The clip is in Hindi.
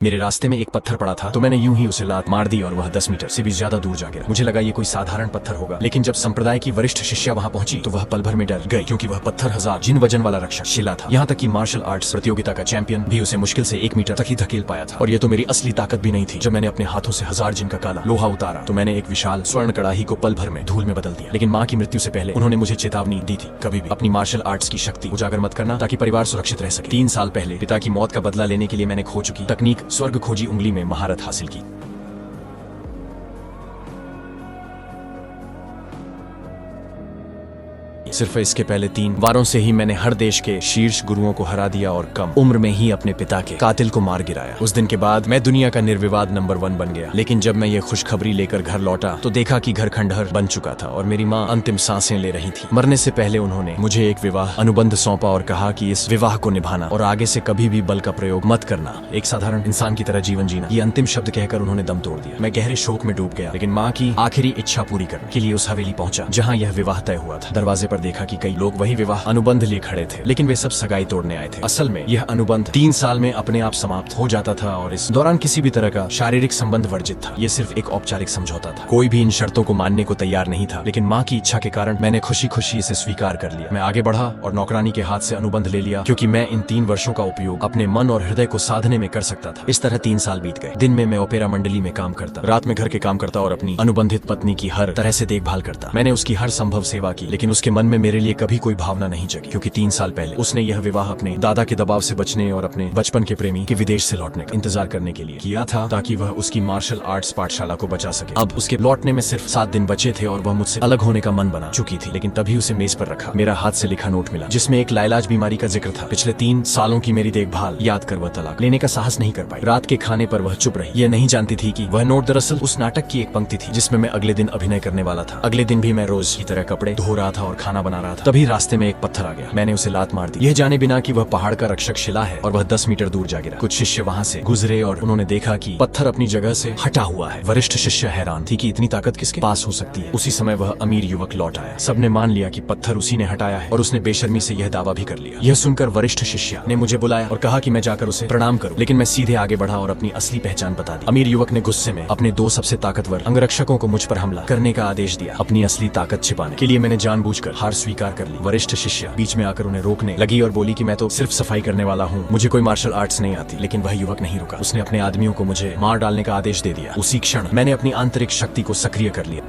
मेरे रास्ते में एक पत्थर पड़ा था तो मैंने यूं ही उसे लात मार दी और वह 10 मीटर से भी ज्यादा दूर जा गिरा। मुझे लगा ये कोई साधारण पत्थर होगा, लेकिन जब संप्रदाय की वरिष्ठ शिष्या वहां पहुंची तो वह पल भर में डर गई, क्योंकि वह पत्थर 1000 जिन वजन वाला रक्षक शिला था। यहाँ तक कि मार्शल आर्ट्स प्रतियोगिता का चैंपियन भी उसे मुश्किल से 1 मीटर तक ही धकेल पाया था। और ये तो मेरी असली ताकत भी नहीं थी। जब मैंने अपने हाथों से 1000 जिन का काला लोहा उतारा तो मैंने एक विशाल स्वर्ण कड़ाही को पल भर में धूल में बदल दिया। लेकिन माँ की मृत्यु से पहले उन्होंने मुझे चेतावनी दी थी, कभी भी अपनी मार्शल आर्ट्स की शक्ति उजागर मत करना, ताकि परिवार सुरक्षित रह सके। 3 साल पहले पिता की मौत का बदला लेने के लिए मैंने खो चुकी तकनीक स्वर्ग खोजी उंगली में महारत हासिल की। सिर्फ इसके पहले 3 वारों से ही मैंने हर देश के शीर्ष गुरुओं को हरा दिया और कम उम्र में ही अपने पिता के कातिल को मार गिराया। उस दिन के बाद मैं दुनिया का निर्विवाद नंबर 1 बन गया। लेकिन जब मैं ये खुशखबरी लेकर घर लौटा तो देखा कि घर खंडहर बन चुका था और मेरी माँ अंतिम सांसें ले रही थी। मरने से पहले उन्होंने मुझे एक विवाह अनुबंध सौंपा और कहा कि इस विवाह को निभाना और आगे से कभी भी बल का प्रयोग मत करना, एक साधारण इंसान की तरह जीवन जीना। ये अंतिम शब्द कहकर उन्होंने दम तोड़ दिया। मैं गहरे शोक में डूब गया, लेकिन माँ की आखिरी इच्छा पूरी करने के लिए उस हवेली पहुंचा जहाँ यह विवाह तय हुआ था। दरवाजे पर देखा कि कई लोग वही विवाह अनुबंध लिए खड़े थे, लेकिन वे सब सगाई तोड़ने आए थे। असल में यह अनुबंध 3 साल में अपने आप समाप्त हो जाता था और इस दौरान किसी भी तरह का शारीरिक संबंध वर्जित था। यह सिर्फ एक औपचारिक समझौता था। कोई भी इन शर्तों को मानने को तैयार नहीं था, लेकिन माँ की इच्छा के कारण मैंने खुशी खुशी इसे स्वीकार कर लिया। मैं आगे बढ़ा और नौकरानी के हाथ से अनुबंध ले लिया, क्योंकि मैं इन 3 वर्षों का उपयोग अपने मन और हृदय को साधने में कर सकता था। इस तरह 3 साल बीत गए। दिन में मैं ओपेरा मंडली में काम करता, रात में घर के काम करता और अपनी अनुबंधित पत्नी की हर तरह से देखभाल करता। मैंने उसकी हर संभव सेवा की, लेकिन उसके मन में मेरे लिए कभी कोई भावना नहीं जगी, क्योंकि 3 साल पहले उसने यह विवाह अपने दादा के दबाव से बचने और अपने बचपन के प्रेमी के विदेश से लौटने का इंतजार करने के लिए किया था, ताकि वह उसकी मार्शल आर्ट्स पाठशाला को बचा सके। अब उसके लौटने में सिर्फ 7 दिन बचे थे और वह मुझसे अलग होने का मन बना चुकी थी। लेकिन तभी उसे मेज पर रखा मेरा हाथ से लिखा नोट मिला, जिसमें एक लाइलाज बीमारी का जिक्र था। पिछले 3 सालों की मेरी देखभाल याद कर वह तलाक लेने का साहस नहीं कर पाई। रात के खाने पर वह चुप रही। यह नहीं जानती थी कि वह नोट दरअसल उस नाटक की एक पंक्ति थी जिसमें मैं अगले दिन अभिनय करने वाला था। अगले दिन भी मैं रोज की तरह कपड़े धो रहा था और खाना बना रहा था। तभी रास्ते में एक पत्थर आ गया। मैंने उसे लात मार दी, यह जाने बिना कि वह पहाड़ का रक्षक शिला है और वह 10 मीटर दूर जा गिरा। कुछ शिष्य वहां से गुजरे और उन्होंने देखा कि पत्थर अपनी जगह से हटा हुआ है। वरिष्ठ शिष्य हैरान थी कि इतनी ताकत किसके पास हो सकती है। उसी समय वह अमीर युवक लौट आया। सबने मान लिया कि पत्थर उसी ने हटाया है और उसने बेशर्मी से यह दावा भी कर लिया। यह सुनकर वरिष्ठ शिष्य ने मुझे बुलाया और कहा कि मैं जाकर उसे प्रणाम करूं, लेकिन मैं सीधे आगे बढ़ा और अपनी असली पहचान बता दी। अमीर युवक ने गुस्से में अपने 2 सबसे ताकतवर अंगरक्षकों को मुझ पर हमला करने का आदेश दिया। अपनी असली ताकत छिपाने के लिए मैंने जानबूझकर हार स्वीकार कर ली। वरिष्ठ शिष्य बीच में आकर उन्हें रोकने लगी और बोली कि मैं तो सिर्फ सफाई करने वाला हूँ, मुझे कोई मार्शल आर्ट्स नहीं आती। लेकिन वह युवक नहीं रुका। उसने अपने आदमियों को मुझे मार डालने का आदेश दे दिया। उसी क्षण मैंने अपनी आंतरिक शक्ति को सक्रिय कर लिया।